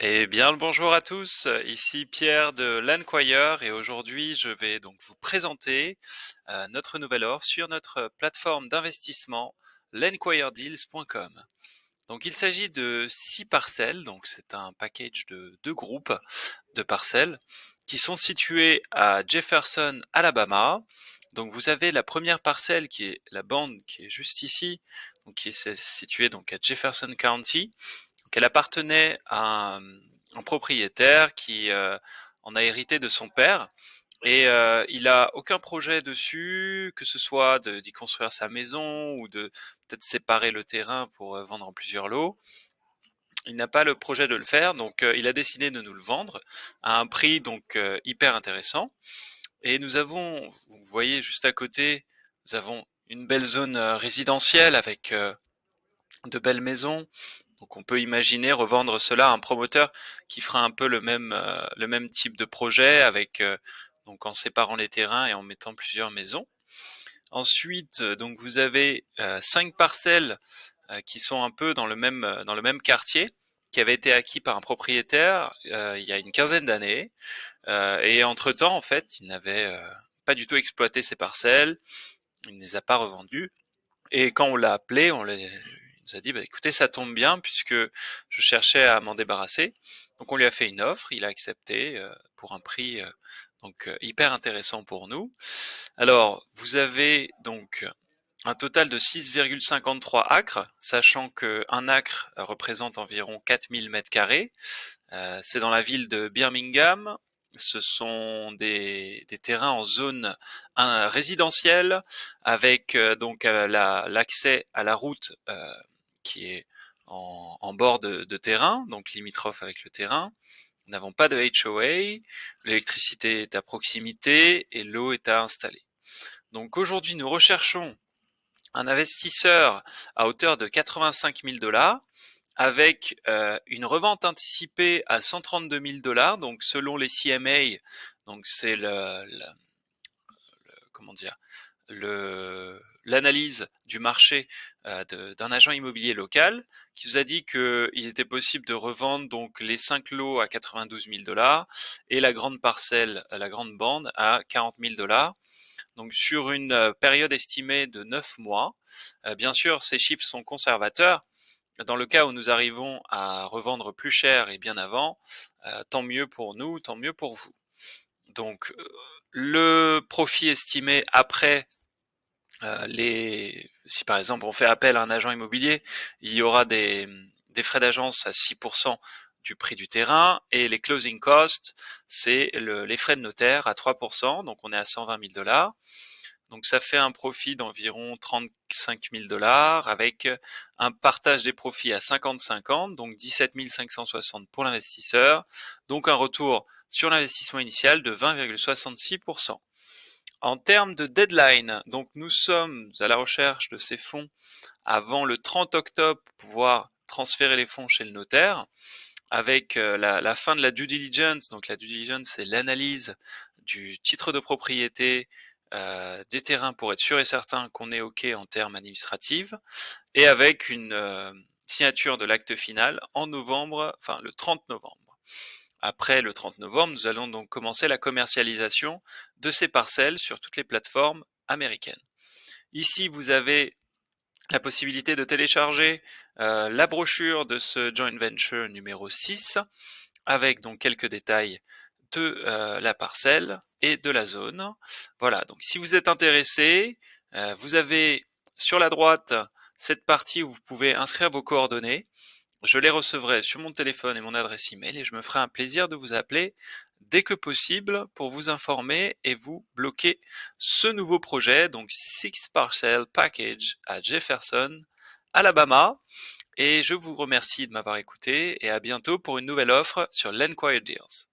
Eh bien, le bonjour à tous, ici Pierre de l'Enquire et aujourd'hui je vais donc vous présenter notre nouvelle offre sur notre plateforme d'investissement l'enquiredeals.com. Donc il s'agit de 6 parcelles, donc c'est un package de 2 groupes de parcelles qui sont situées à Jefferson, Alabama. Donc vous avez la première parcelle qui est la bande qui est juste ici, donc qui est située donc à Jefferson County, qu'elle appartenait à un propriétaire qui en a hérité de son père. Et il a aucun projet dessus, que ce soit d'y construire sa maison ou de peut-être séparer le terrain pour vendre en plusieurs lots. Il n'a pas le projet de le faire, donc il a décidé de nous le vendre à un prix donc hyper intéressant. Et nous avons, vous voyez juste à côté, nous avons une belle zone résidentielle avec de belles maisons. Donc on peut imaginer revendre cela à un promoteur qui fera un peu le même type de projet avec donc en séparant les terrains et en mettant plusieurs maisons. Ensuite, donc vous avez 5 parcelles qui sont un peu dans le même quartier, qui avait été acquis par un propriétaire il y a une quinzaine d'années. Et entre-temps, en fait, il n'avait pas du tout exploité ces parcelles, il ne les a pas revendues. Et quand on l'a appelé, il nous a dit, bah, écoutez, ça tombe bien puisque je cherchais à m'en débarrasser. Donc on lui a fait une offre, il a accepté pour un prix donc hyper intéressant pour nous. Alors vous avez donc un total de 6,53 acres, sachant qu'un acre représente environ 4000 mètres carrés. C'est dans la ville de Birmingham. Ce sont des terrains en zone résidentielle avec donc l'accès à la route qui est en bord de terrain, donc limitrophe avec le terrain. Nous n'avons pas de HOA, l'électricité est à proximité et l'eau est à installer. Donc aujourd'hui, nous recherchons un investisseur à hauteur de 85 000 dollars avec une revente anticipée à 132 000 dollars. Donc selon les CMA, donc c'est comment dire, l'analyse du marché d'un agent immobilier local qui nous a dit qu'il était possible de revendre donc les 5 lots à 92 000 dollars et la grande parcelle, la grande bande à 40 000 dollars. Donc sur une période estimée de 9 mois. Bien sûr, ces chiffres sont conservateurs. Dans le cas où nous arrivons à revendre plus cher et bien avant, tant mieux pour nous, tant mieux pour vous. Donc le profit estimé après si par exemple on fait appel à un agent immobilier, il y aura des frais d'agence à 6% du prix du terrain et les closing costs, c'est les frais de notaire à 3%, donc on est à 120 000 dollars. Donc ça fait un profit d'environ 35 000 dollars avec un partage des profits à 50-50, donc 17 560 pour l'investisseur, donc un retour sur l'investissement initial de 20,66%. En termes de deadline, donc nous sommes à la recherche de ces fonds avant le 30 octobre pour pouvoir transférer les fonds chez le notaire avec la fin de la due diligence. Donc la due diligence, c'est l'analyse du titre de propriété des terrains pour être sûr et certain qu'on est OK en termes administratifs et avec une signature de l'acte final en novembre, enfin le 30 novembre. Après le 30 novembre, nous allons donc commencer la commercialisation de ces parcelles sur toutes les plateformes américaines. Ici, vous avez la possibilité de télécharger la brochure de ce joint venture numéro 6 avec donc quelques détails de la parcelle et de la zone. Voilà, donc si vous êtes intéressé, vous avez sur la droite cette partie où vous pouvez inscrire vos coordonnées. Je les recevrai sur mon téléphone et mon adresse email et je me ferai un plaisir de vous appeler dès que possible pour vous informer et vous bloquer ce nouveau projet, donc Six Parcel Package à Jefferson, Alabama. Et je vous remercie de m'avoir écouté et à bientôt pour une nouvelle offre sur l'Enquire Deals.